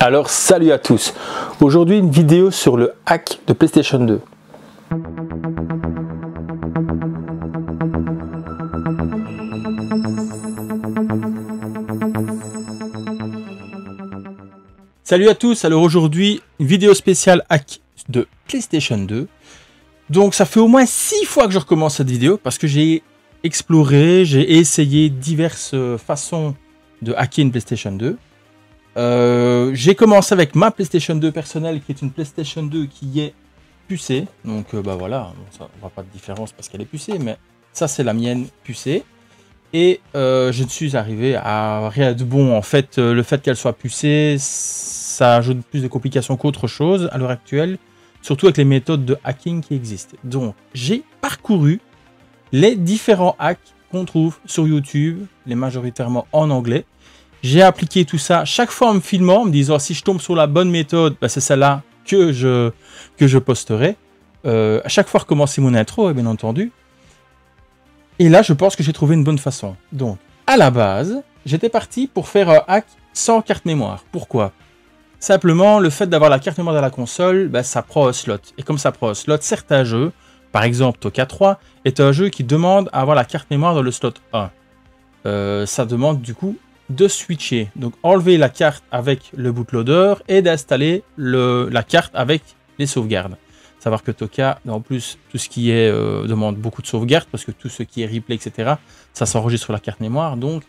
Alors salut à tous, aujourd'hui une vidéo sur le hack de PlayStation 2. Salut à tous, alors aujourd'hui une vidéo spéciale hack de PlayStation 2. Donc ça fait au moins 6 fois que je recommence cette vidéo parce que j'ai exploré, j'ai essayé diverses façons de hacker une PlayStation 2. J'ai commencé avec ma PlayStation 2 personnelle qui est une PlayStation 2 qui est pucée. Donc bah voilà, ça, on voit pas de différence parce qu'elle est pucée, mais ça c'est la mienne pucée. Et je ne suis arrivé à rien de bon. En fait, le fait qu'elle soit pucée, ça ajoute plus de complications qu'autre chose à l'heure actuelle. Surtout avec les méthodes de hacking qui existent. Donc j'ai parcouru les différents hacks qu'on trouve sur YouTube, les majoritairement en anglais. J'ai appliqué tout ça chaque fois en me filmant, en me disant si je tombe sur la bonne méthode, bah, c'est celle-là que je posterai. À chaque fois recommencer mon intro, bien entendu. Et là, je pense que j'ai trouvé une bonne façon. Donc, à la base, j'étais parti pour faire un hack sans carte mémoire. Pourquoi? Simplement, le fait d'avoir la carte mémoire dans la console, bah, ça prend un slot. Et comme ça prend un slot, certains jeux, par exemple Toka 3, est un jeu qui demande à avoir la carte mémoire dans le slot 1. Ça demande du coup de switcher. Donc enlever la carte avec le bootloader et d'installer la carte avec les sauvegardes. Savoir que Toka, en plus, tout ce qui est demande beaucoup de sauvegardes, parce que tout ce qui est replay, etc., ça s'enregistre sur la carte mémoire. Donc,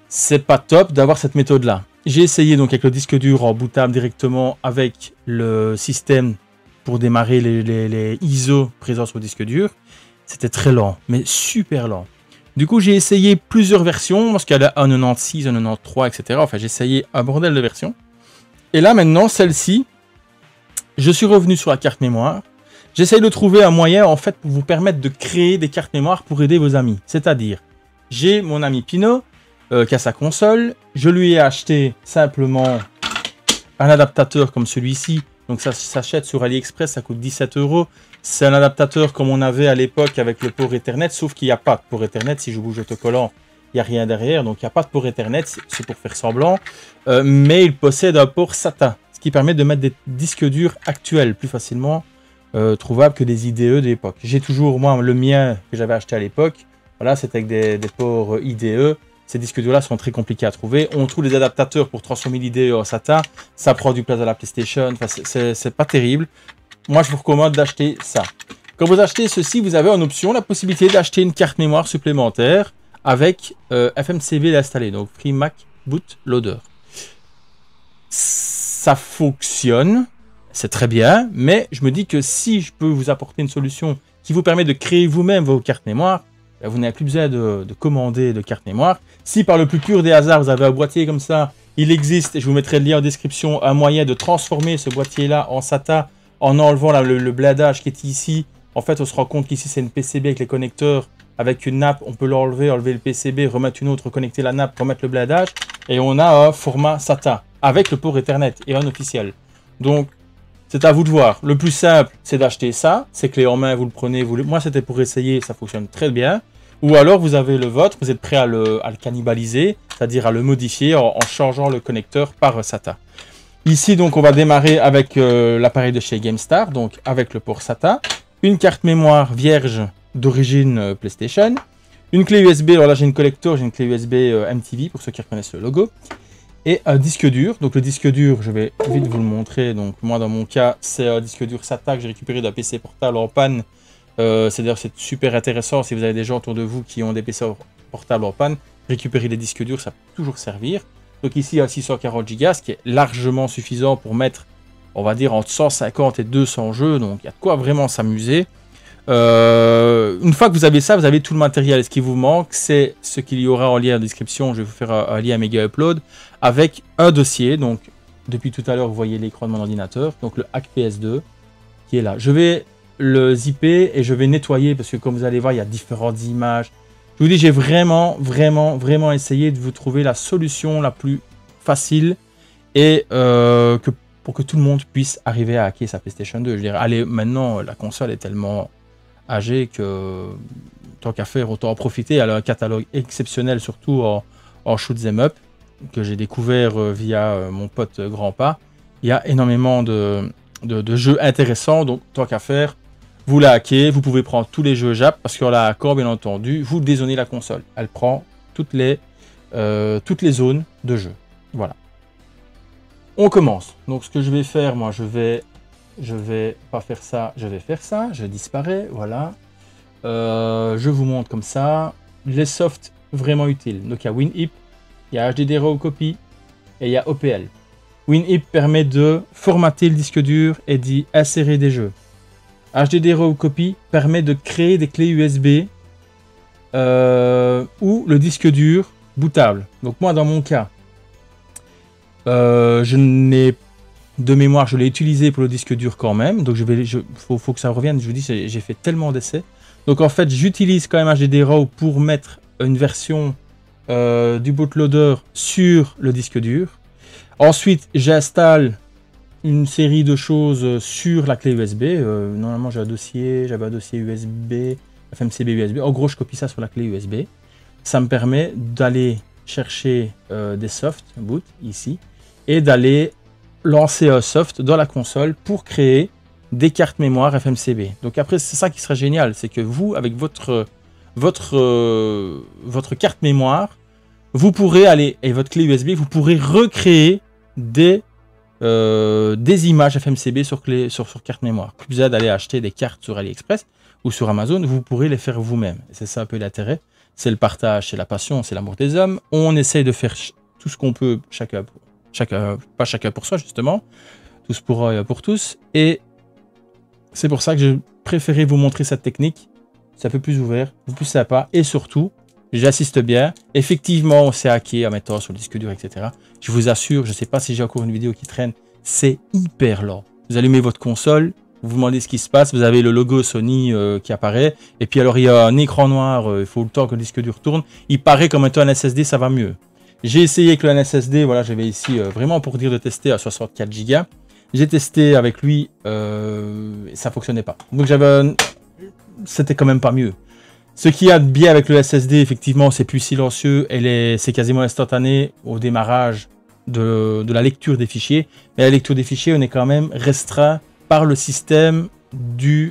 c'est pas top d'avoir cette méthode-là. J'ai essayé donc avec le disque dur en bootable directement avec le système pour démarrer les ISO présents sur le disque dur. C'était très lent, mais super lent. Du coup, j'ai essayé plusieurs versions, parce qu'il y a un 96, un 93, etc. Enfin, j'ai essayé un bordel de versions. Et là, maintenant, celle-ci, je suis revenu sur la carte mémoire. J'essaye de trouver un moyen, en fait, pour vous permettre de créer des cartes mémoire pour aider vos amis. C'est-à-dire, j'ai mon ami Pino, qui a sa console. Je lui ai acheté simplement un adaptateur comme celui-ci. Donc ça s'achète sur AliExpress, ça coûte 17 €. C'est un adaptateur comme on avait à l'époque avec le port Ethernet, sauf qu'il n'y a pas de port Ethernet. Si je bouge l'autocollant, il n'y a rien derrière, donc il n'y a pas de port Ethernet, c'est pour faire semblant. Mais il possède un port SATA, ce qui permet de mettre des disques durs actuels plus facilement trouvables que des IDE de l'époque. J'ai toujours, moi, le mien que j'avais acheté à l'époque, voilà, c'était avec des ports IDE. Ces disques durs-là sont très compliqués à trouver. On trouve des adaptateurs pour transformer l'IDE en SATA. Ça prend du place à la PlayStation. Enfin, c'est pas terrible. Moi, je vous recommande d'acheter ça. Quand vous achetez ceci, vous avez en option la possibilité d'acheter une carte mémoire supplémentaire avec FMCV installé. Donc, Free Mac Boot Loader. Ça fonctionne. C'est très bien. Mais je me dis que si je peux vous apporter une solution qui vous permet de créer vous-même vos cartes mémoire, vous n'avez plus besoin de commander de carte mémoire. Si par le plus pur des hasards, vous avez un boîtier comme ça, il existe, et je vous mettrai le lien en description, un moyen de transformer ce boîtier-là en SATA en enlevant le blindage qui est ici. En fait, on se rend compte qu'ici, c'est une PCB avec les connecteurs. Avec une nappe, on peut l'enlever, enlever le PCB, remettre une autre, reconnecter la nappe, remettre le blindage. Et on a un format SATA avec le port Ethernet et un officiel. Donc, c'est à vous de voir. Le plus simple, c'est d'acheter ça. C'est clé en main, vous le prenez. Moi, c'était pour essayer, ça fonctionne très bien. Ou alors, vous avez le vôtre, vous êtes prêt à le cannibaliser, c'est-à-dire à le modifier en changeant le connecteur par SATA. Ici, donc, on va démarrer avec l'appareil de chez GameStar, donc avec le port SATA. Une carte mémoire vierge d'origine PlayStation. Une clé USB, alors là, j'ai une collector, j'ai une clé USB MTV, pour ceux qui reconnaissent le logo. Et un disque dur. Donc, le disque dur, je vais vite vous le montrer. Donc, moi, dans mon cas, c'est un disque dur SATA que j'ai récupéré d'un PC portable en panne. C'est-à-dire c'est super intéressant si vous avez des gens autour de vous qui ont des PC portables en panne, récupérer des disques durs, ça peut toujours servir. Donc ici, il y a 640 Go, ce qui est largement suffisant pour mettre, on va dire, entre 150 et 200 jeux, donc il y a de quoi vraiment s'amuser. Une fois que vous avez ça, vous avez tout le matériel. Et ce qui vous manque, c'est ce qu'il y aura en lien en description. Je vais vous faire un lien méga upload avec un dossier. Donc depuis tout à l'heure, vous voyez l'écran de mon ordinateur, donc le hack PS2 qui est là. Je vais le zipper et je vais nettoyer parce que comme vous allez voir, il y a différentes images. Je vous dis, j'ai vraiment essayé de vous trouver la solution la plus facile et pour que tout le monde puisse arriver à hacker sa PlayStation 2. Je veux dire, allez, maintenant, la console est tellement âgée que tant qu'à faire, autant en profiter. Elle a un catalogue exceptionnel, surtout en shoot 'em up. que j'ai découvert via mon pote Grandpa. Il y a énormément de jeux intéressants, donc tant qu'à faire, vous la hackez, vous pouvez prendre tous les jeux Jap, parce qu'en la hackant, bien entendu, vous dézonez la console. Elle prend toutes les zones de jeu. Voilà. On commence. Donc ce que je vais faire, moi, je vais pas faire ça, je vais faire ça, je disparais, voilà. Je vous montre comme ça les softs vraiment utiles. Donc il y a WinHip, il y a HDD Raw Copy et il y a OPL. WinHip permet de formater le disque dur et d'y insérer des jeux. HDD Raw Copy permet de créer des clés USB ou le disque dur bootable. Donc moi dans mon cas, je n'ai de mémoire, je l'ai utilisé pour le disque dur quand même. Donc faut que ça revienne. Je vous dis, j'ai fait tellement d'essais. Donc en fait, j'utilise quand même HDD Raw pour mettre une version du bootloader sur le disque dur. Ensuite, j'installe une série de choses sur la clé USB. Normalement, j'avais un dossier USB, FMCB USB. En gros, je copie ça sur la clé USB. Ça me permet d'aller chercher des softs boot ici et d'aller lancer un soft dans la console pour créer des cartes mémoire FMCB. Donc après, c'est ça qui serait génial, c'est que vous, avec votre carte mémoire, vous pourrez aller, et votre clé USB, vous pourrez recréer des images FMCB sur carte mémoire. Plus besoin d'aller acheter des cartes sur AliExpress ou sur Amazon, vous pourrez les faire vous-même. C'est ça un peu l'intérêt. C'est le partage, c'est la passion, c'est l'amour des hommes. On essaye de faire tout ce qu'on peut, pas chacun pour soi justement, tous pour tous. Et c'est pour ça que j'ai préféré vous montrer cette technique. C'est un peu plus ouvert, un peu plus sympa. Et surtout, j'insiste bien, effectivement, on s'est hacké en mettant sur le disque dur, etc. Je vous assure, je ne sais pas si j'ai encore une vidéo qui traîne, c'est hyper lent. Vous allumez votre console, vous vous demandez ce qui se passe, vous avez le logo Sony qui apparaît, et puis alors il y a un écran noir, il faut le temps que le disque dur tourne. Il paraît comme étant un SSD, ça va mieux. J'ai essayé avec le SSD, voilà, j'avais ici vraiment pour dire de tester à 64 Go. J'ai testé avec lui, ça fonctionnait pas. Donc c'était quand même pas mieux. Ce qu'il y a de bien avec le SSD, effectivement, c'est plus silencieux et c'est quasiment instantané au démarrage de la lecture des fichiers. Mais la lecture des fichiers, on est quand même restreint par le système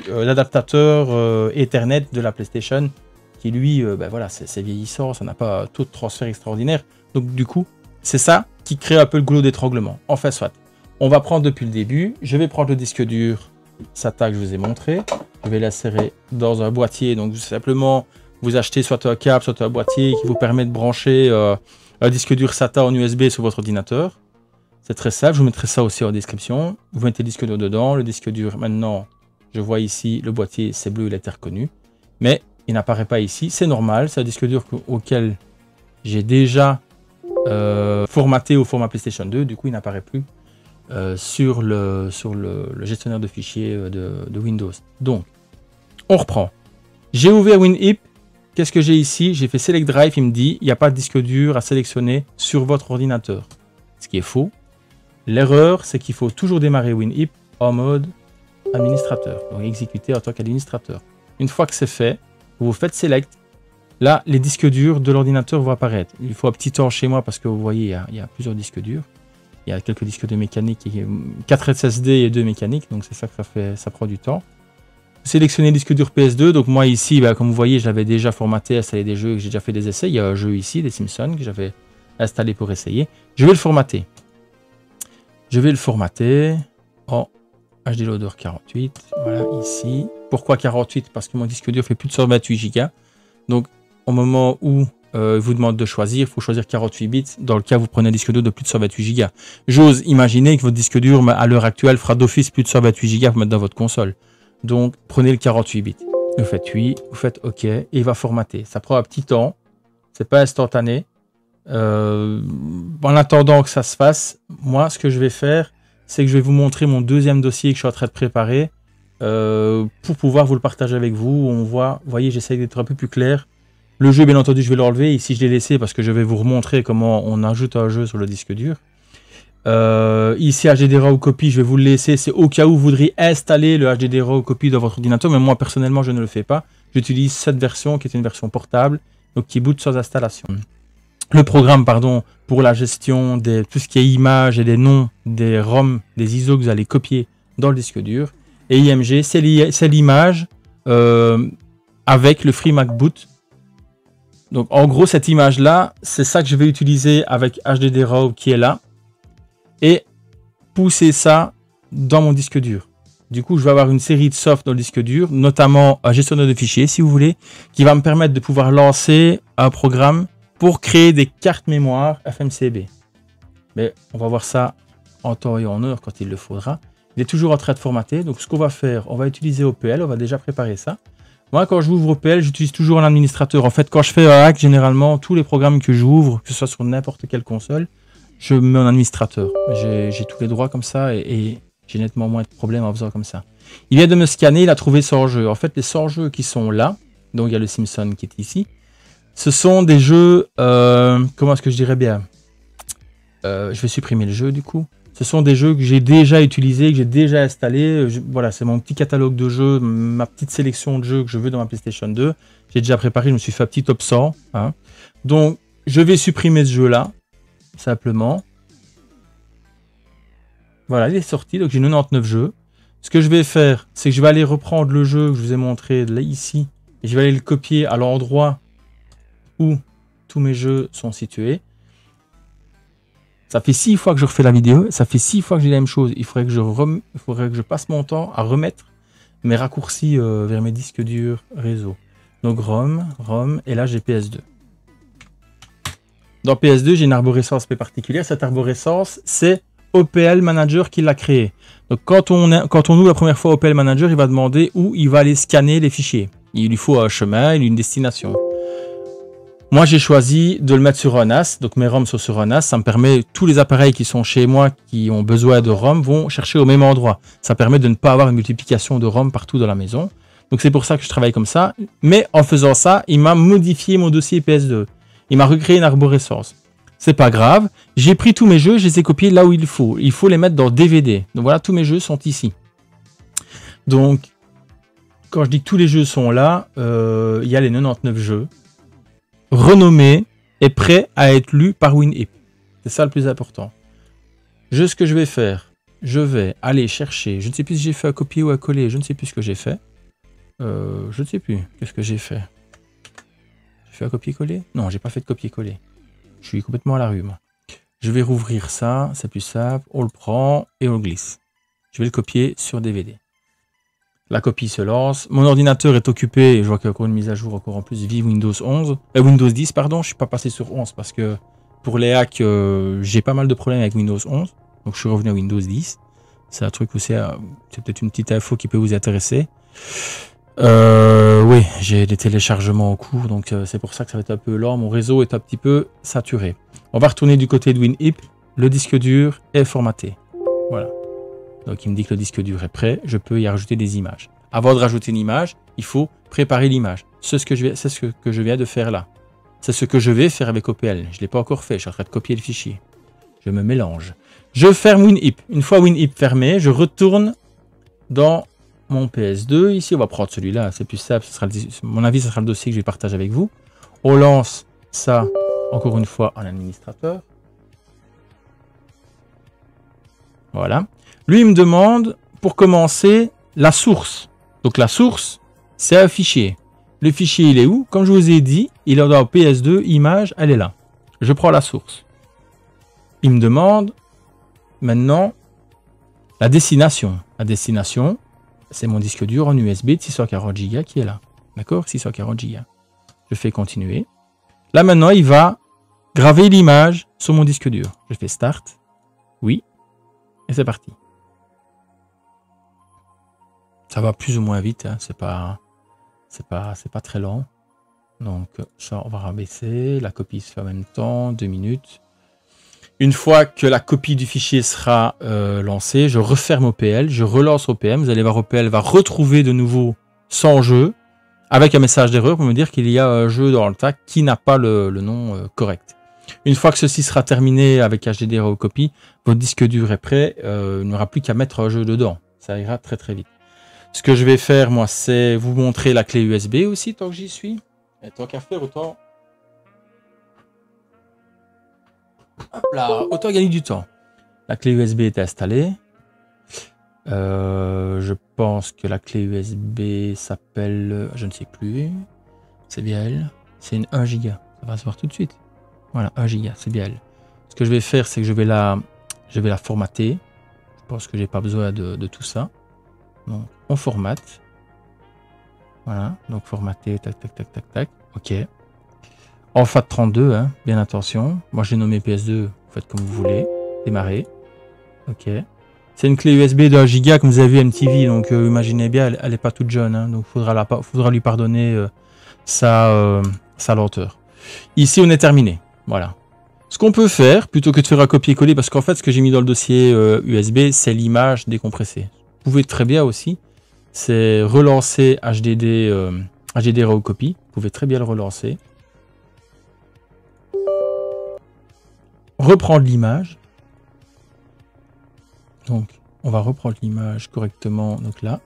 l'adaptateur Ethernet de la PlayStation, qui lui, ben voilà, c'est vieillissant, ça n'a pas un taux de transfert extraordinaire. Donc du coup, c'est ça qui crée un peu le goulot d'étranglement. Enfin, soit. On va prendre depuis le début. Je vais prendre le disque dur SATA que je vous ai montré. Je vais l'insérer dans un boîtier. Donc simplement, vous achetez soit un câble, soit un boîtier qui vous permet de brancher un disque dur SATA en USB sur votre ordinateur. C'est très simple. Je vous mettrai ça aussi en description. Vous mettez le disque dur dedans. Le disque dur, maintenant, je vois ici, le boîtier, c'est bleu, il a été reconnu. Mais il n'apparaît pas ici. C'est normal. C'est un disque dur auquel j'ai déjà formaté au format PlayStation 2. Du coup, il n'apparaît plus sur le gestionnaire de fichiers de Windows. Donc, on reprend. J'ai ouvert WinHip. Qu'est-ce que j'ai ici? J'ai fait Select Drive. Il me dit il n'y a pas de disque dur à sélectionner sur votre ordinateur. Ce qui est faux. L'erreur, c'est qu'il faut toujours démarrer WinHip en mode administrateur. Donc, exécuter en tant qu'administrateur. Une fois que c'est fait, vous faites Select. Là, les disques durs de l'ordinateur vont apparaître. Il faut un petit temps chez moi parce que vous voyez, il y a plusieurs disques durs. Il y a quelques disques de mécanique, 4 SSD et 2 mécaniques, donc c'est ça que ça prend du temps. Sélectionnez le disque dur PS2, donc moi ici, bah, comme vous voyez, je l'avais déjà formaté, installé des jeux, j'ai déjà fait des essais. Il y a un jeu ici, des Simpsons, que j'avais installé pour essayer. Je vais le formater. Je vais le formater en HD Loader 48, voilà, ici. Pourquoi 48? Parce que mon disque dur fait plus de 128 Go. Donc, au moment où vous demande de choisir, il faut choisir 48 bits. Dans le cas où vous prenez un disque dur de plus de 128 Go. J'ose imaginer que votre disque dur, à l'heure actuelle, fera d'office plus de 128 Go pour mettre dans votre console. Donc, prenez le 48 bits. Vous faites oui, vous faites OK, et il va formater. Ça prend un petit temps. C'est pas instantané. En attendant que ça se fasse, moi, ce que je vais faire, c'est que je vais vous montrer mon deuxième dossier que je suis en train de préparer pour pouvoir vous le partager avec vous. On voit, vous voyez, j'essaie d'être un peu plus clair. Le jeu, bien entendu, je vais l'enlever. Ici, je l'ai laissé parce que je vais vous remontrer comment on ajoute un jeu sur le disque dur. Ici, HDD Raw Copy, je vais vous le laisser. C'est au cas où vous voudriez installer le HDD Raw Copy dans votre ordinateur. Mais moi, personnellement, je ne le fais pas. J'utilise cette version qui est une version portable, donc qui boot sans installation. le programme, pardon, pour la gestion de tout ce qui est images et des noms des ROM, des ISO que vous allez copier dans le disque dur. Et IMG, c'est l'image avec le FreeMac Boot. Donc en gros, cette image-là, c'est ça que je vais utiliser avec HDD RAW qui est là. Et pousser ça dans mon disque dur. Du coup, je vais avoir une série de softs dans le disque dur, notamment un gestionnaire de fichiers, si vous voulez, qui va me permettre de pouvoir lancer un programme pour créer des cartes mémoire FMCB. Mais on va voir ça en temps et en heure quand il le faudra. Il est toujours en train de formater. Donc, ce qu'on va faire, on va utiliser OPL. On va déjà préparer ça. Moi, quand j'ouvre OPL, j'utilise toujours un administrateur. En fait, quand je fais un hack, généralement, tous les programmes que j'ouvre, que ce soit sur n'importe quelle console, je mets un administrateur. J'ai tous les droits comme ça et j'ai nettement moins de problèmes en faisant comme ça. Il vient de me scanner, il a trouvé 100 jeux. En fait, les 100 jeux qui sont là, donc il y a le Simpson qui est ici, ce sont des jeux, comment est-ce que je dirais bien, je vais supprimer le jeu du coup. Ce sont des jeux que j'ai déjà utilisés, que j'ai déjà installés. Voilà, c'est mon petit catalogue de jeux, ma petite sélection de jeux que je veux dans ma PlayStation 2. J'ai déjà préparé, je me suis fait un petit top 100. Hein. Donc, je vais supprimer ce jeu-là, simplement. Voilà, il est sorti, donc j'ai 99 jeux. Ce que je vais faire, c'est que je vais aller reprendre le jeu que je vous ai montré là, ici, et je vais aller le copier à l'endroit où tous mes jeux sont situés. Ça fait 6 fois que je refais la vidéo, ça fait 6 fois que j'ai la même chose. Il faudrait que je passe mon temps à remettre mes raccourcis vers mes disques durs réseau. Donc ROM, et là j'ai PS2. Dans PS2, j'ai une arborescence particulière. Cette arborescence, c'est OPL Manager qui l'a créée. Donc quand on ouvre la première fois OPL Manager, il va demander où il va aller scanner les fichiers. Il lui faut un chemin, une destination. Moi, j'ai choisi de le mettre sur un NAS. Donc mes ROM sont sur un NAS. Ça me permet, tous les appareils qui sont chez moi, qui ont besoin de ROM, vont chercher au même endroit. Ça permet de ne pas avoir une multiplication de ROM partout dans la maison. Donc c'est pour ça que je travaille comme ça. Mais en faisant ça, il m'a modifié mon dossier PS2. Il m'a recréé une arborescence. C'est pas grave. J'ai pris tous mes jeux, je les ai copiés là où il faut. Il faut les mettre dans DVD. Donc voilà, tous mes jeux sont ici. Donc, quand je dis que tous les jeux sont là, il y a les 99 jeux renommés et prêts à être lus par WinIP. C'est ça le plus important. Ce que je vais faire, je vais aller chercher. Je ne sais plus si j'ai fait un copier ou un coller. Je ne sais plus ce que j'ai fait. Je ne sais plus. Qu'est-ce que j'ai fait? J'ai fait un copier-coller? Non, j'ai pas fait de copier-coller. Je suis complètement à la rue, moi. Je vais rouvrir ça, c'est plus simple. On le prend et on le glisse. Je vais le copier sur DVD. La copie se lance. Mon ordinateur est occupé. Je vois qu'il y a encore une mise à jour, encore en plus, vive Windows 10, pardon. Je suis pas passé sur 11 parce que pour les hacks, j'ai pas mal de problèmes avec Windows 11. Donc je suis revenu à Windows 10. C'est un truc aussi, c'est peut-être une petite info qui peut vous intéresser. Oui, j'ai des téléchargements en cours, donc c'est pour ça que ça va être un peu lent. Mon réseau est un petit peu saturé. On va retourner du côté de WinIP. Le disque dur est formaté. Voilà. Donc il me dit que le disque dur est prêt. Je peux y rajouter des images. Avant de rajouter une image, il faut préparer l'image. C'est ce que je viens de faire là. C'est ce que je vais faire avec OPL. Je ne l'ai pas encore fait. Je suis en train de copier le fichier. Je me mélange. Je ferme WinIP. Une fois WinIP fermé, je retourne dans mon PS2. Ici, on va prendre celui-là. C'est plus simple. À mon avis, ce sera le dossier que je vais partager avec vous. On lance ça, encore une fois, en administrateur. Voilà. Lui, il me demande, pour commencer, la source. Donc, la source, c'est un fichier. Le fichier, il est où? Comme je vous ai dit, il est dans PS2, image, elle est là. Je prends la source. Il me demande, maintenant, la destination. La destination, c'est mon disque dur en USB de 640 Go qui est là. D'accord? 640 Go. Je fais continuer. Là, maintenant, il va graver l'image sur mon disque dur. Je fais Start. Oui. Et c'est parti. Ça va plus ou moins vite. Hein. C'est pas très lent. Donc, ça, on va rabaisser. La copie se fait en même temps. 2 minutes. Une fois que la copie du fichier sera lancée, je referme OPL, je relance OPM. Vous allez voir, OPL va retrouver de nouveau 100 jeux avec un message d'erreur pour me dire qu'il y a un jeu dans le tas qui n'a pas le nom correct. Une fois que ceci sera terminé avec HDD RAW copy, votre disque dur est prêt. Il n'y aura plus qu'à mettre un jeu dedans. Ça ira très très vite. Ce que je vais faire, moi, c'est vous montrer la clé USB aussi, tant que j'y suis. Et tant qu'à faire, autant... Hop là, autant gagner du temps. La clé USB est installée. Je pense que la clé USB s'appelle... Je ne sais plus. C'est bien elle. C'est une 1 Go. Ça va se voir tout de suite. Voilà, 1 Go, c'est bien elle. Ce que je vais faire, c'est que je vais la formater. Je pense que j'ai pas besoin de tout ça. Donc, on formate. Voilà, donc formater, tac, tac, tac, tac, tac. Ok. En FAT32, hein, bien attention. Moi, j'ai nommé PS2. Vous faites comme vous voulez. Démarrer. Ok. C'est une clé USB de 1 Go, comme vous avez vu, MTV. Donc, imaginez bien, elle n'est pas toute jeune. Hein, donc, faudra lui pardonner sa lenteur. Ici, on est terminé. Voilà. Ce qu'on peut faire, plutôt que de faire un copier-coller, parce qu'en fait, ce que j'ai mis dans le dossier USB, c'est l'image décompressée. Vous pouvez très bien aussi, c'est relancer HDD Raw Copy. Vous pouvez très bien le relancer. Reprendre l'image. Donc, on va reprendre l'image correctement. Donc là,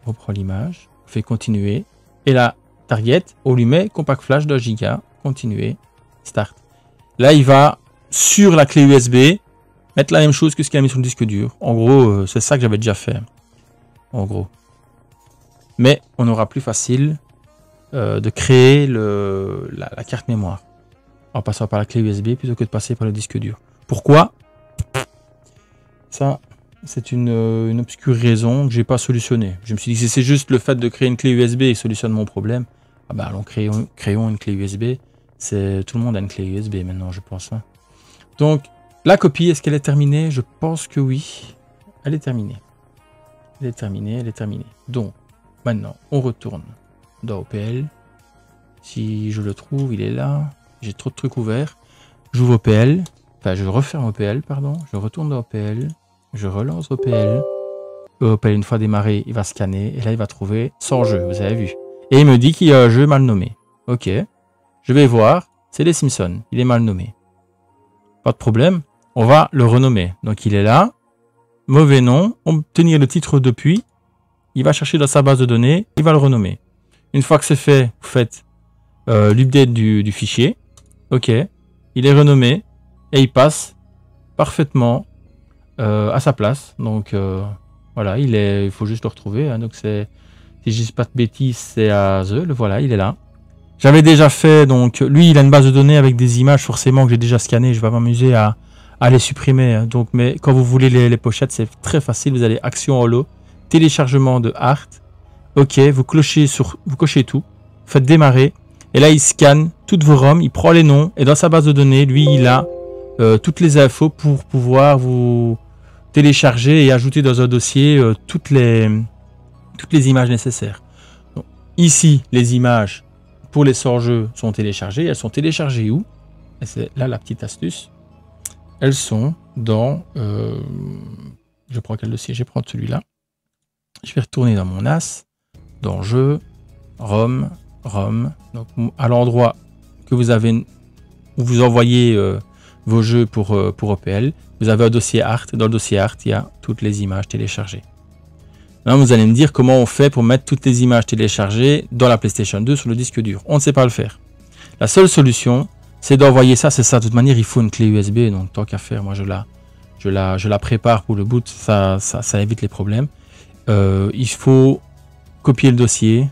on reprend l'image. On fait continuer. Et là, target, on lui met compact flash de 1 Go. Continuer. Start. Là, il va, sur la clé USB, mettre la même chose que ce qu'il a mis sur le disque dur. En gros, c'est ça que j'avais déjà fait. En gros. Mais on aura plus facile de créer la carte mémoire en passant par la clé USB plutôt que de passer par le disque dur. Pourquoi? Ça, c'est une obscure raison que j'ai pas solutionnée. Je me suis dit que c'est juste le fait de créer une clé USB et solutionne mon problème. Ah bah alors créons une clé USB. Tout le monde a une clé USB maintenant, je pense. Hein. Donc, la copie, est-ce qu'elle est terminée? Je pense que oui. Elle est terminée. Elle est terminée, elle est terminée. Donc, maintenant, on retourne dans OPL. Si je le trouve, il est là. J'ai trop de trucs ouverts. J'ouvre OPL. Enfin, je referme OPL, pardon. Je retourne dans OPL. Je relance OPL. OPL, une fois démarré, il va scanner. Et là, il va trouver sans jeu, vous avez vu. Et il me dit qu'il y a un jeu mal nommé. Ok. Je vais voir. C'est les Simpsons. Il est mal nommé. Pas de problème. On va le renommer. Donc, il est là. Mauvais nom. Obtenir le titre depuis. Il va chercher dans sa base de données. Il va le renommer. Une fois que c'est fait, vous faites l'update du fichier. Ok. Il est renommé. Et il passe parfaitement à sa place. Donc, voilà. Il faut juste le retrouver. Hein. Donc, c'est... Si je dis pas de bêtises, c'est à The. Voilà, il est là. J'avais déjà fait, donc, lui, il a une base de données avec des images, forcément, que j'ai déjà scannées. Je vais m'amuser à les supprimer. Hein. Donc, mais quand vous voulez les pochettes, c'est très facile. Vous allez Action Holo, téléchargement de Art. Ok, vous cochez tout. Faites démarrer. Et là, il scanne toutes vos ROM. Il prend les noms. Et dans sa base de données, lui, il a toutes les infos pour pouvoir vous télécharger et ajouter dans un dossier toutes les images nécessaires. Donc, ici, les images pour les sort-jeux sont téléchargées. Elles sont téléchargées où? Et c'est là la petite astuce. Elles sont dans... je prends quel dossier? Je vais prendre celui-là. Je vais retourner dans mon NAS, dans Jeux, ROM. Donc, à l'endroit que vous avez, où vous envoyez vos jeux pour OPL, vous avez un dossier Art. Dans le dossier Art, il y a toutes les images téléchargées. Là, vous allez me dire comment on fait pour mettre toutes les images téléchargées dans la PlayStation 2 sur le disque dur. On ne sait pas le faire. La seule solution, c'est d'envoyer ça. C'est ça. De toute manière, il faut une clé USB. Donc, tant qu'à faire, moi, je la prépare pour le boot. Ça évite les problèmes. Il faut copier le dossier.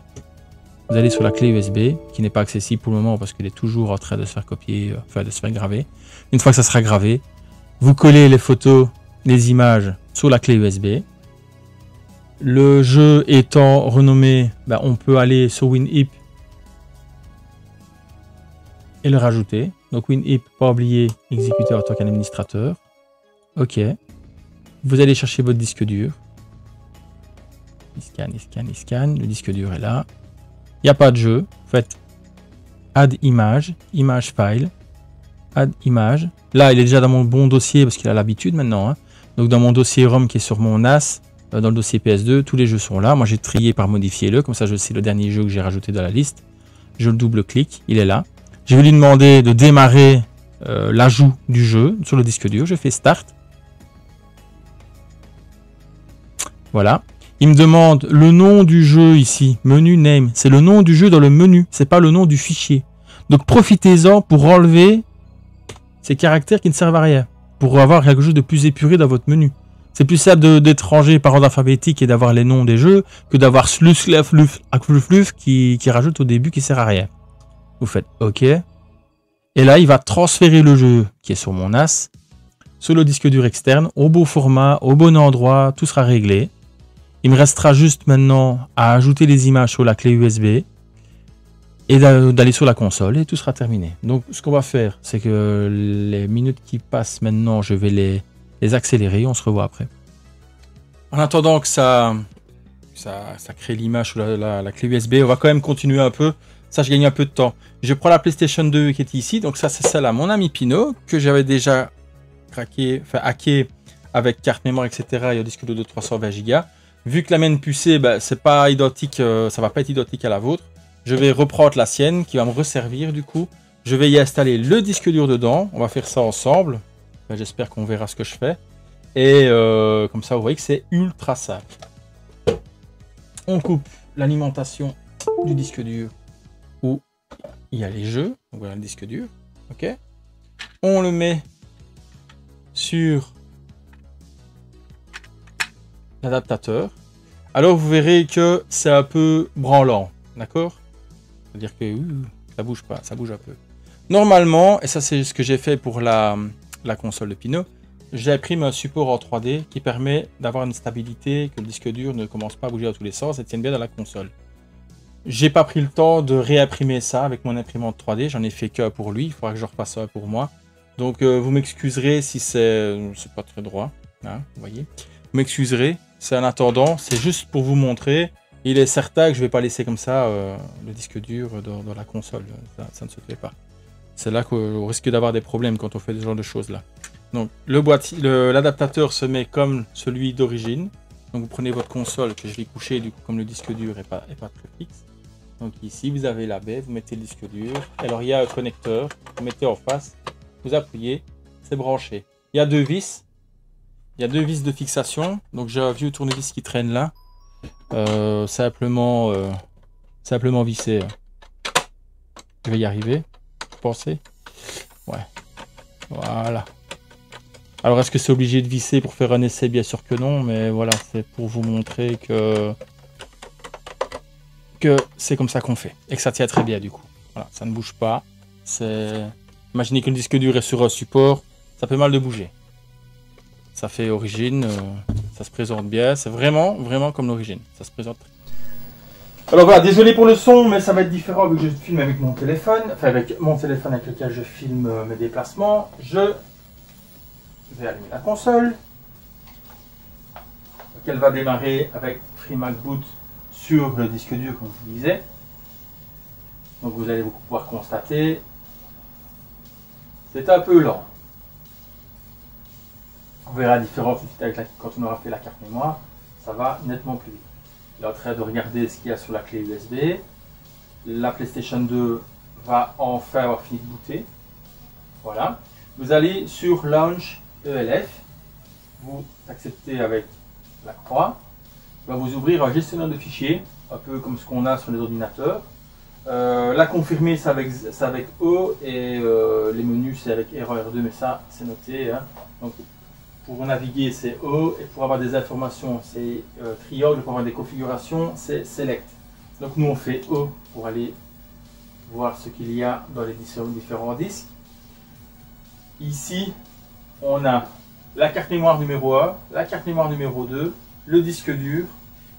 Vous allez sur la clé USB, qui n'est pas accessible pour le moment parce qu'elle est toujours en train de se faire copier, enfin de se faire graver. Une fois que ça sera gravé, vous collez les photos, les images sur la clé USB. Le jeu étant renommé, on peut aller sur WinHip et le rajouter. Donc WinHip, pas oublier, exécuter en tant qu'administrateur. Ok. Vous allez chercher votre disque dur. Il scanne. Le disque dur est là. Il n'y a pas de jeu. Faites Add Image, Image File, Add Image. Là, il est déjà dans mon bon dossier parce qu'il a l'habitude maintenant. Hein. Donc dans mon dossier ROM qui est sur mon NAS, dans le dossier PS2, tous les jeux sont là. Moi, j'ai trié par modifier-le. Comme ça, je sais le dernier jeu que j'ai rajouté dans la liste. Je le double-clique. Il est là. Je vais lui demander de démarrer l'ajout du jeu sur le disque dur. Je fais Start. Voilà. Il me demande le nom du jeu ici. Menu Name. C'est le nom du jeu dans le menu. C'est pas le nom du fichier. Donc, profitez-en pour enlever ces caractères qui ne servent à rien, pour avoir quelque chose de plus épuré dans votre menu. C'est plus simple d'être rangé par ordre alphabétique et d'avoir les noms des jeux que d'avoir fluf qui rajoute au début qui sert à rien. Vous faites OK. Et là, il va transférer le jeu qui est sur mon NAS sur le disque dur externe, au beau format, au bon endroit, tout sera réglé. Il me restera juste maintenant à ajouter les images sur la clé USB et d'aller sur la console et tout sera terminé. Donc ce qu'on va faire, c'est que les minutes qui passent maintenant, je vais les accélérer, on se revoit après. En attendant que ça crée l'image sur la clé USB, on va quand même continuer un peu. Ça, je gagne un peu de temps. Je prends la PlayStation 2 qui est ici, donc ça c'est celle-là, mon ami Pino, que j'avais déjà hacké avec carte mémoire, etc. et au disque dur de 320 Go. Vu que la mienne pucée, c'est pas identique, ça va pas être identique à la vôtre, je vais reprendre la sienne qui va me resservir du coup. Je vais y installer le disque dur dedans. On va faire ça ensemble. J'espère qu'on verra ce que je fais. Et comme ça, vous voyez que c'est ultra simple. On coupe l'alimentation du disque dur où il y a les jeux. Donc voilà le disque dur. Ok. On le met sur l'adaptateur. Alors vous verrez que c'est un peu branlant. D'accord? C'est-à-dire que ça bouge pas, ça bouge un peu. Normalement, et ça c'est ce que j'ai fait pour la console de Pino, j'ai imprimé un support en 3D qui permet d'avoir une stabilité, que le disque dur ne commence pas à bouger dans tous les sens et tienne bien dans la console. J'ai pas pris le temps de réimprimer ça avec mon imprimante 3D, j'en ai fait qu'un pour lui, il faudra que je refasse un pour moi. Donc vous m'excuserez si c'est pas très droit, hein, vous voyez. Vous m'excuserez, c'est en attendant, c'est juste pour vous montrer. Il est certain que je vais pas laisser comme ça le disque dur dans la console, ça ne se fait pas. C'est là qu'on risque d'avoir des problèmes quand on fait ce genre de choses là. Donc l'adaptateur se met comme celui d'origine. Donc vous prenez votre console que je vais coucher du coup comme le disque dur est pas très fixe. Donc ici vous avez la baie, vous mettez le disque dur. Alors il y a un connecteur, vous mettez en face, vous appuyez, c'est branché. Il y a deux vis. Il y a deux vis de fixation. Donc j'ai un vieux tournevis qui traîne là. Simplement vissé. Je vais y arriver. Vous pensez? Ouais. Voilà. Alors est-ce que c'est obligé de visser pour faire un essai? Bien sûr que non, mais voilà, c'est pour vous montrer que c'est comme ça qu'on fait. Et que ça tient très bien du coup. Voilà, ça ne bouge pas. Imaginez que le disque dur est sur un support, ça peut mal de bouger. Ça fait origine, ça se présente bien, c'est vraiment comme l'origine. Ça se présente. Alors voilà, désolé pour le son, mais ça va être différent vu que je filme avec mon téléphone, enfin avec mon téléphone avec lequel je filme mes déplacements. Je vais allumer la console, qu'elle va démarrer avec FreeMac Boot sur le disque dur comme je vous disais. Donc vous allez pouvoir constater, c'est un peu lent. On verra la différence tout de suite avec quand on aura fait la carte mémoire, ça va nettement plus vite. Il est en train de regarder ce qu'il y a sur la clé USB. La PlayStation 2 va enfin avoir fini de booter. Voilà. Vous allez sur Launch ELF. Vous acceptez avec la croix. Il va vous ouvrir un gestionnaire de fichiers, un peu comme ce qu'on a sur les ordinateurs. La confirmer, c'est avec O et les menus, c'est avec R1, R2, mais ça, c'est noté. Hein. Donc, pour naviguer, c'est O, et pour avoir des informations, c'est triangle, pour avoir des configurations, c'est Select. Donc nous, on fait O pour aller voir ce qu'il y a dans les différents disques. Ici, on a la carte mémoire numéro 1, la carte mémoire numéro 2, le disque dur,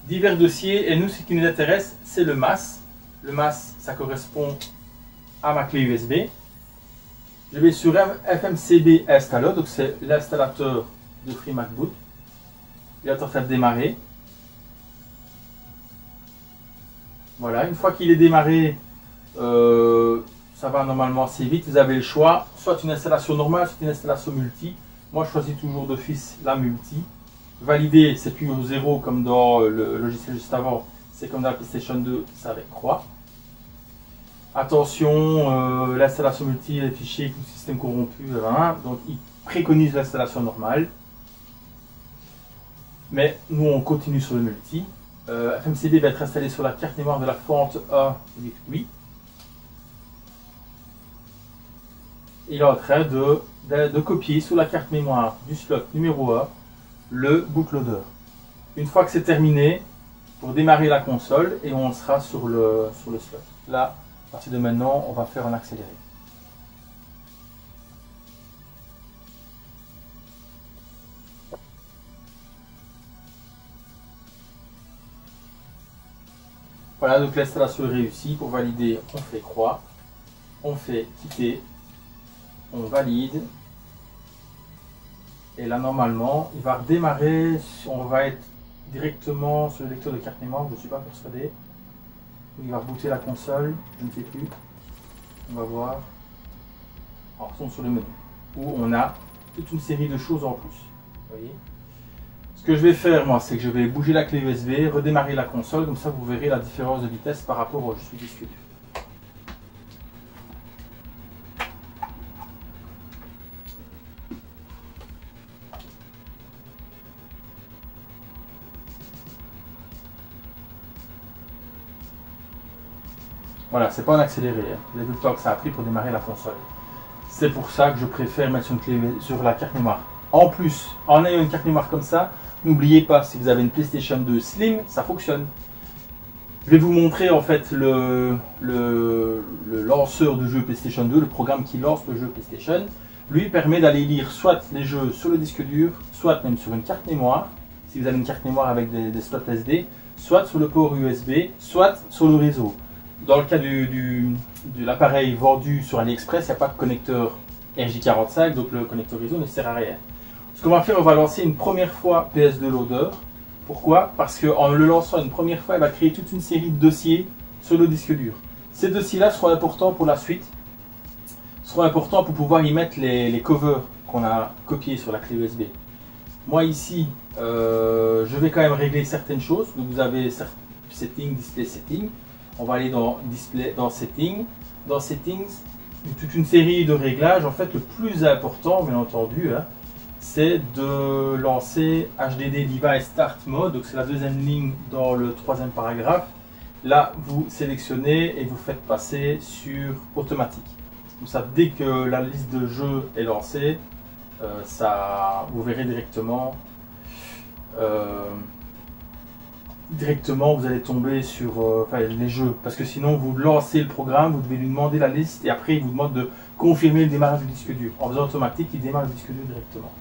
divers dossiers, et nous, ce qui nous intéresse, c'est le MAS. Le MAS, ça correspond à ma clé USB. Je vais sur FMCB Installer, donc c'est l'installateur de FreeMac Boot. Il est en train de démarrer. Voilà, une fois qu'il est démarré, ça va normalement assez vite. Vous avez le choix, soit une installation normale, soit une installation multi. Moi, je choisis toujours d'office la multi. Valider, c'est plus au 0 comme dans le logiciel juste avant. C'est comme dans la PlayStation 2, c'est avec croix. Attention, l'installation multi, les fichiers avec le système corrompu, donc il préconise l'installation normale. Mais nous, on continue sur le multi. FMCB va être installé sur la carte mémoire de la fente A, oui. il est en train de copier sur la carte mémoire du slot numéro 1 le bootloader. Une fois que c'est terminé, pour démarrer la console et on sera sur le slot. Là, à partir de maintenant, on va faire un accéléré. Voilà, donc l'installation est réussie. Pour valider, on fait croix, on fait quitter, on valide. Et là, normalement, il va redémarrer. On va être directement sur le lecteur de carte mémoire, je ne suis pas persuadé. Il va rebooter la console, je ne sais plus. On va voir. Alors, on sur le menu, où on a toute une série de choses en plus. Vous voyez ? Ce que je vais faire, moi, c'est que je vais bouger la clé USB, redémarrer la console, comme ça vous verrez la différence de vitesse par rapport au disque dur. Voilà, c'est pas un accéléré, hein. Le temps que ça a pris pour démarrer la console. C'est pour ça que je préfère mettre une clé sur la carte mémoire. En plus, en ayant une carte mémoire comme ça, n'oubliez pas, si vous avez une PlayStation 2 Slim, ça fonctionne. Je vais vous montrer en fait le lanceur de jeu PlayStation 2, le programme qui lance le jeu PlayStation. Lui permet d'aller lire soit les jeux sur le disque dur, soit même sur une carte mémoire, si vous avez une carte mémoire avec des slots SD, soit sur le port USB, soit sur le réseau. Dans le cas de l'appareil vendu sur AliExpress, il n'y a pas de connecteur RJ45, donc le connecteur réseau ne sert à rien. Ce qu'on va faire, on va lancer une première fois PS2 Loader. Pourquoi? Parce qu'en le lançant une première fois, il va créer toute une série de dossiers sur le disque dur. Ces dossiers-là seront importants pour la suite, seront importants pour pouvoir y mettre les covers qu'on a copiés sur la clé USB. Moi ici, je vais quand même régler certaines choses. Donc vous avez Settings, Display Settings. On va aller dans Display, dans Settings. Dans Settings, toute une série de réglages. En fait, le plus important, bien entendu, hein, c'est de lancer HDD Device Start Mode. Donc c'est la deuxième ligne dans le troisième paragraphe. Là, vous sélectionnez et vous faites passer sur automatique. Comme ça, dès que la liste de jeux est lancée, vous verrez directement. Vous allez tomber sur les jeux, parce que sinon vous lancez le programme, vous devez lui demander la liste et après il vous demande de confirmer le démarrage du disque dur. En faisant automatique, il démarre le disque dur directement.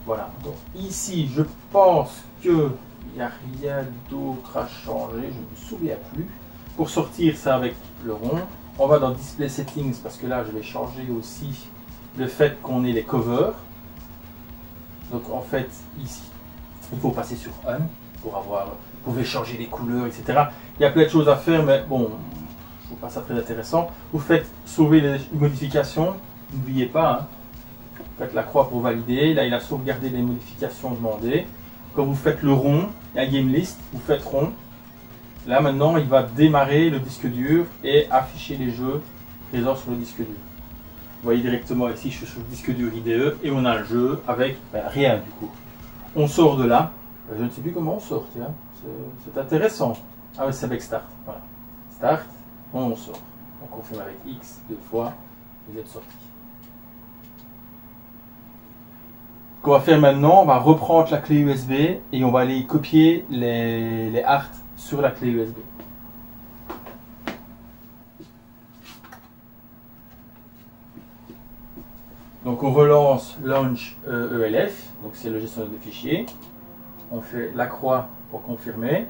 Voilà, donc ici je pense qu'il n'y a rien d'autre à changer, je ne me souviens plus. Pour sortir ça avec le rond, on va dans Display Settings parce que là je vais changer aussi le fait qu'on ait les covers. Donc en fait ici, il faut passer sur On pour avoir... Vous pouvez changer les couleurs, etc. Il y a plein de choses à faire, mais bon, je trouve pas ça très intéressant. Vous faites sauver les modifications, n'oubliez pas, hein. Vous faites la croix pour valider. Là, il a sauvegardé les modifications demandées. Quand vous faites le rond, il y a Game List, vous faites rond. Là, maintenant, il va démarrer le disque dur et afficher les jeux présents sur le disque dur. Vous voyez directement ici, je suis sur le disque dur IDE et on a le jeu avec rien du coup. On sort de là. Je ne sais plus comment on sort, tiens. C'est intéressant. Ah oui, c'est avec Start. Voilà. Start, on sort. On confirme avec X 2 fois, vous êtes sorti. Ce qu'on va faire maintenant, on va reprendre la clé USB et on va aller copier les arts sur la clé USB. Donc on relance Launch ELF, donc c'est le gestionnaire de fichiers. On fait la croix pour confirmer.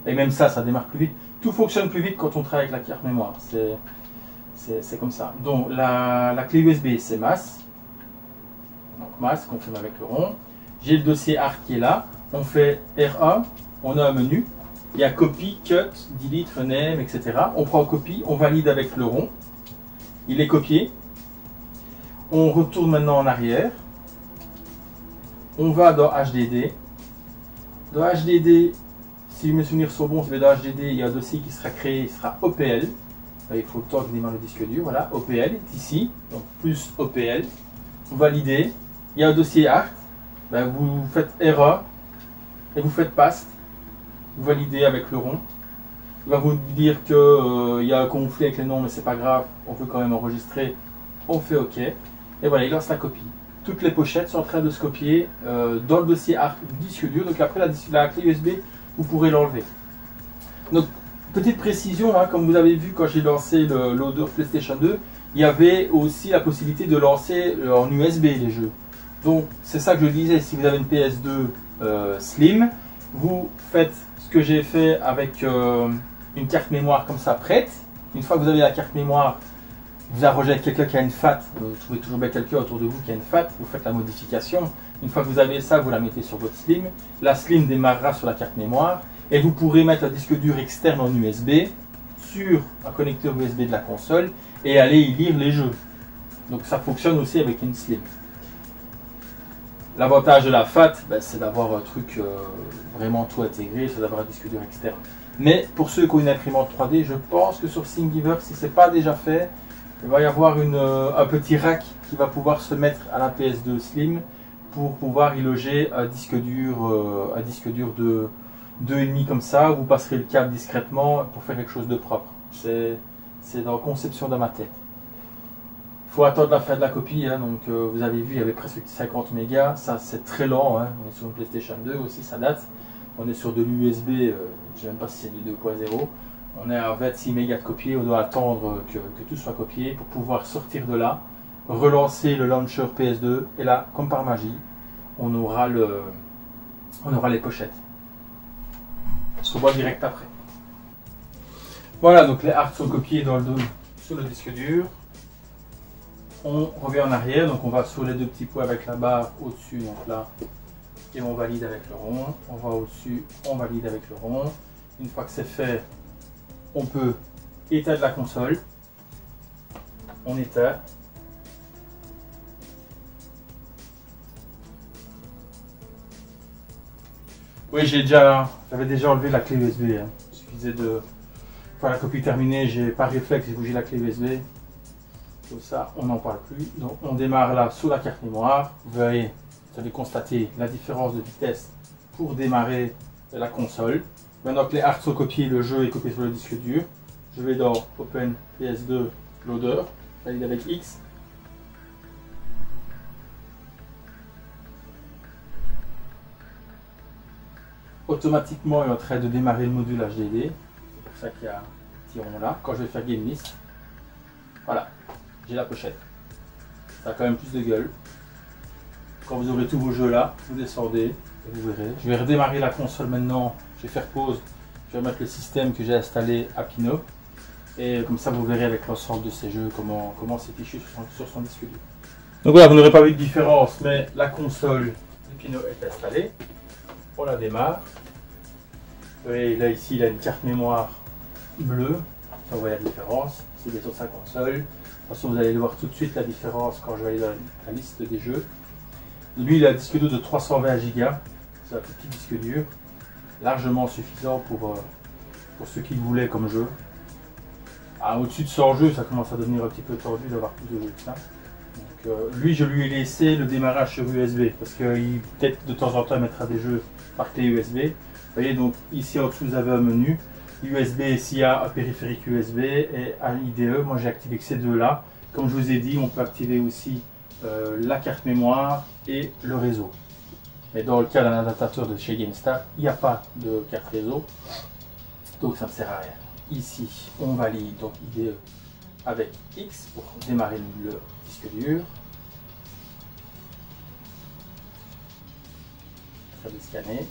Et même ça démarre plus vite. Tout fonctionne plus vite quand on travaille avec la carte mémoire. C'est comme ça. Donc la clé USB, c'est mass. Donc mass, confirme avec le rond. J'ai le dossier ARC qui est là. On fait R1. On a un menu. Il y a copy, cut, delete, rename, etc. On prend copie. On valide avec le rond. Il est copié. On retourne maintenant en arrière. On va dans HDD. Dans HDD, si mes souvenirs sont bons, dans HDD, il y a un dossier qui sera créé, il sera OPL. Il faut le temps qu'il démarre le disque dur. Voilà, OPL est ici, donc plus OPL. Vous validez. Il y a un dossier ART. Vous faites erreur et vous faites paste. Vous validez avec le rond. Il va vous dire que y a un conflit avec les noms, mais c'est pas grave, on peut quand même enregistrer. On fait OK. Et voilà, il lance la copie. Toutes les pochettes sont en train de se copier dans le dossier ARC du disque dur. Donc après la clé USB, vous pourrez l'enlever. Donc petite précision, hein, comme vous avez vu quand j'ai lancé le loader PlayStation 2, il y avait aussi la possibilité de lancer en USB les jeux. Donc c'est ça que je disais, si vous avez une PS2 Slim, vous faites ce que j'ai fait avec une carte mémoire comme ça prête. Une fois que vous avez la carte mémoire, vous arrangez avec quelqu'un qui a une FAT, vous trouvez toujours bien quelqu'un autour de vous qui a une FAT, vous faites la modification. Une fois que vous avez ça, vous la mettez sur votre Slim. La Slim démarrera sur la carte mémoire et vous pourrez mettre un disque dur externe en USB sur un connecteur USB de la console et aller y lire les jeux. Donc ça fonctionne aussi avec une Slim. L'avantage de la FAT, ben, c'est d'avoir un truc vraiment tout intégré, c'est d'avoir un disque dur externe. Mais pour ceux qui ont une imprimante 3D, je pense que sur Thingiverse, si ce n'est pas déjà fait, il va y avoir un petit rack qui va pouvoir se mettre à la PS2 Slim pour pouvoir y loger un disque dur de 2,5 comme ça. Vous passerez le câble discrètement pour faire quelque chose de propre. C'est dans la conception de ma tête. Il faut attendre la fin de la copie, hein, donc vous avez vu, il y avait presque 50 mégas, ça c'est très lent, hein. On est sur une PlayStation 2 aussi, ça date. On est sur de l'USB, je ne sais même pas si c'est du 2.0. On est à 26 mégas de copier, on doit attendre que tout soit copié pour pouvoir sortir de là, relancer le launcher PS2, et là, comme par magie, on aura les pochettes. On se revoit direct après. Voilà, donc les arts sont copiés sur le disque dur. On revient en arrière, donc on va sur les deux petits points avec la barre au-dessus, donc là, et on valide avec le rond. On va au-dessus, on valide avec le rond. Une fois que c'est fait, on peut éteindre la console. On éteint. Oui, j'avais déjà enlevé la clé USB. Hein. Il suffisait de faire la copie terminée, j'ai par réflexe, j'ai bougé la clé USB. Comme ça, on n'en parle plus. Donc, on démarre là sous la carte mémoire. Vous voyez, vous allez constater la différence de vitesse pour démarrer la console. Maintenant que les arts sont copiés, le jeu est copié sur le disque dur. Je vais dans Open PS2 Loader, valide avec X. Automatiquement, il est en train de démarrer le module HDD. C'est pour ça qu'il y a un petit rond là. Quand je vais faire Game List, voilà, j'ai la pochette. Ça a quand même plus de gueule. Quand vous aurez tous vos jeux là, vous descendez et vous verrez. Je vais redémarrer la console maintenant. Je vais faire pause. Je vais mettre le système que j'ai installé à Pinot. Et comme ça, vous verrez avec l'ensemble de ces jeux comment c'est fichu sur son disque dur. Donc voilà, vous n'aurez pas vu de différence, mais la console de Pinot est installée. On la démarre. Et là, ici, il a une carte mémoire bleue. Vous voyez la différence. C'est bien sur sa console. De toute façon, vous allez voir tout de suite la différence quand je vais aller dans la liste des jeux. Lui, il a un disque dur de 320 Go. C'est un petit disque dur. Largement suffisant pour ceux qui le voulaient comme jeu. Au-dessus de 100 jeux, ça commence à devenir un petit peu tordu d'avoir plus de jeux que ça. Donc, lui, je lui ai laissé le démarrage sur USB parce qu'il peut-être de temps en temps il mettra des jeux par clé USB. Vous voyez, donc ici en dessous, vous avez un menu USB, SIA, un périphérique USB et un IDE. Moi, j'ai activé que ces deux-là. Comme je vous ai dit, on peut activer aussi la carte mémoire et le réseau. Mais dans le cas d'un adaptateur de chez GameStar, il n'y a pas de carte réseau, donc ça ne sert à rien. Ici, on valide donc IDE avec X pour démarrer le disque dur. Ça va scanner.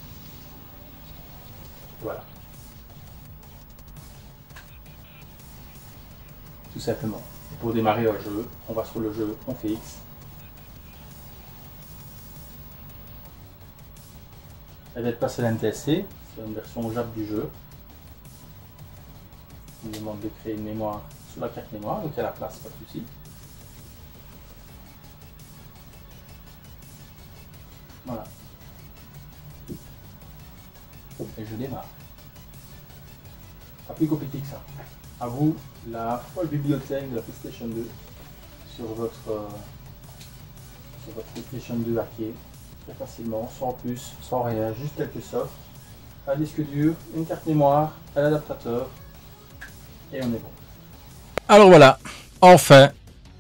Voilà. Tout simplement. Pour démarrer un jeu, on va sur le jeu, on fait X. Elle va être passée à l'NTSC, c'est une version JAP du jeu. Il me demande de créer une mémoire sur la carte mémoire, donc il y a la place, pas de souci. Voilà. Et je démarre. Pas plus compliqué que ça. À vous la folle bibliothèque de la PlayStation 2 sur votre PlayStation 2 hackée. Très facilement, sans plus, sans rien, juste quelques softs, un disque dur, une carte mémoire, un adaptateur, Et on est bon. Alors voilà, enfin,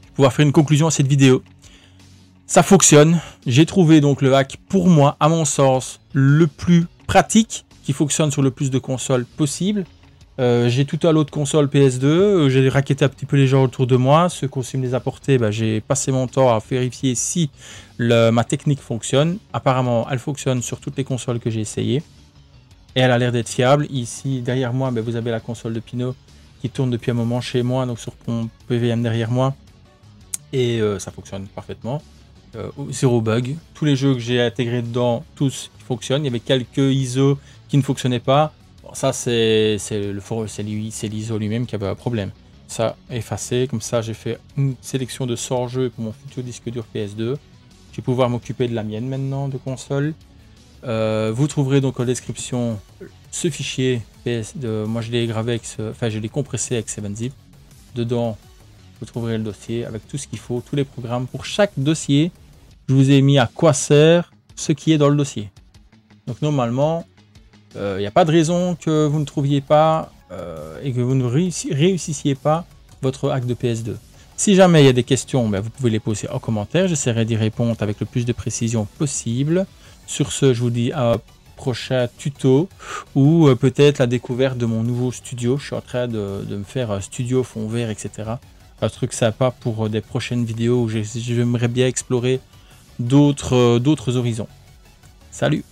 je vais pouvoir faire une conclusion à cette vidéo. Ça fonctionne. J'ai trouvé donc le hack pour moi, à mon sens, le plus pratique, qui fonctionne sur le plus de consoles possible. J'ai tout à l'autre console PS2, j'ai racketté un petit peu les gens autour de moi, ceux qui aussi me les apportaient, j'ai passé mon temps à vérifier si ma technique fonctionne. Apparemment, elle fonctionne sur toutes les consoles que j'ai essayées. Et elle a l'air d'être fiable. Ici, derrière moi, vous avez la console de Pinot qui tourne depuis un moment chez moi, donc sur mon PVM derrière moi. Et ça fonctionne parfaitement. Zéro bug. Tous les jeux que j'ai intégrés dedans, tous fonctionnent. Il y avait quelques ISO qui ne fonctionnaient pas. Bon, ça, c'est l'ISO lui-même qui avait un problème. Ça, effacé. Comme ça, j'ai fait une sélection de sort-jeux pour mon futur disque dur PS2. Je vais pouvoir m'occuper de la mienne maintenant de console. Vous trouverez donc en description ce fichier PS2. Moi, je l'ai gravé avec je l'ai compressé avec 7-zip. Dedans, vous trouverez le dossier avec tout ce qu'il faut, tous les programmes. Pour chaque dossier, je vous ai mis à quoi sert ce qui est dans le dossier. Donc normalement, il n'y a pas de raison que vous ne trouviez pas et que vous ne réussissiez pas votre hack de PS2. Si jamais il y a des questions, vous pouvez les poser en commentaire. J'essaierai d'y répondre avec le plus de précision possible. Sur ce, je vous dis à un prochain tuto ou peut-être la découverte de mon nouveau studio. Je suis en train de me faire un studio fond vert, etc. Un truc sympa pour des prochaines vidéos où j'aimerais bien explorer d'autres horizons. Salut!